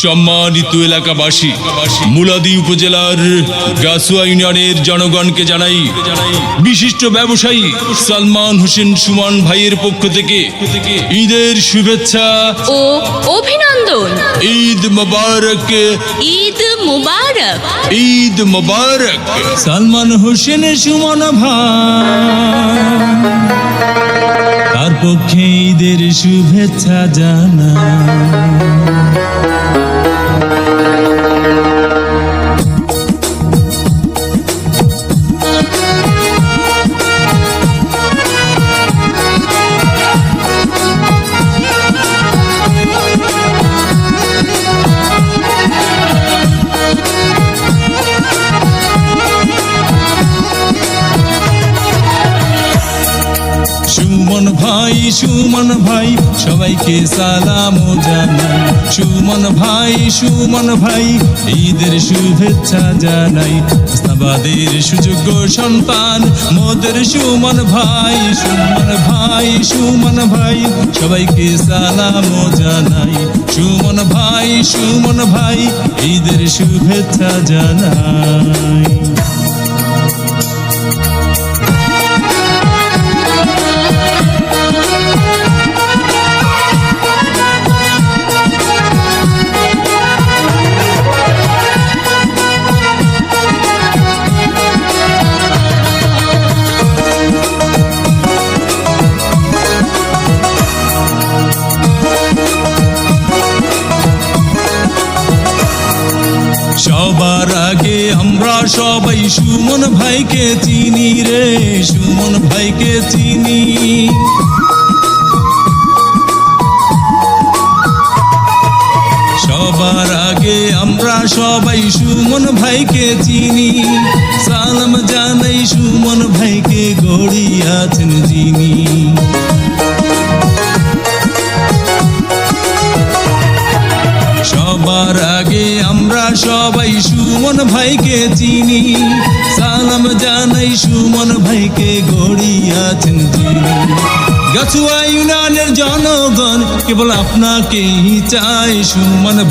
সম্মানিত এলাকাবাসী, মুলাদি উপজেলার গাছুয়া ইউনিয়নের জনগণকে জানাই বিশিষ্ট ব্যবসায়ী সালমান হোসেন সুমন ভাইয়ের পক্ষ থেকে ঈদের শুভেচ্ছা ও অভিনন্দন। ঈদ মোবারক, ঈদ মুবারক। ঈদ মোবারক। সালমান হোসেন সুমন ভাই তার পক্ষে ঈদের শুভেচ্ছা জানা। সুমন ভাই সবাইকে সালাম জানাই। সুমন ভাই ঈদের শুভেচ্ছা জানাই। ইসলামাবাদের সুযোগ্য সন্তান মোদের সুমন ভাই সবাইকে সালাম জানাই। সুমন ভাই ঈদের শুভেচ্ছা জানাই। সবার আগে আমরা সবাই সুমন ভাইকে চিনি রে, সুমন ভাইকে চিনি। সবার আগে আমরা সবাই সুমন ভাইকে চিনি। সালাম জানাই সুমন ভাইকে গড়িয়াছেন যিনি। সবার আগে আমরা সবাই সুমন ভাইকে চিনি। সালাম জানাই সুমন ভাইকে গড়িয়াছেন যিনি। গাছুয়া ইউনিয়নের জনগণ কেবল আপনাকেই চাই সুমন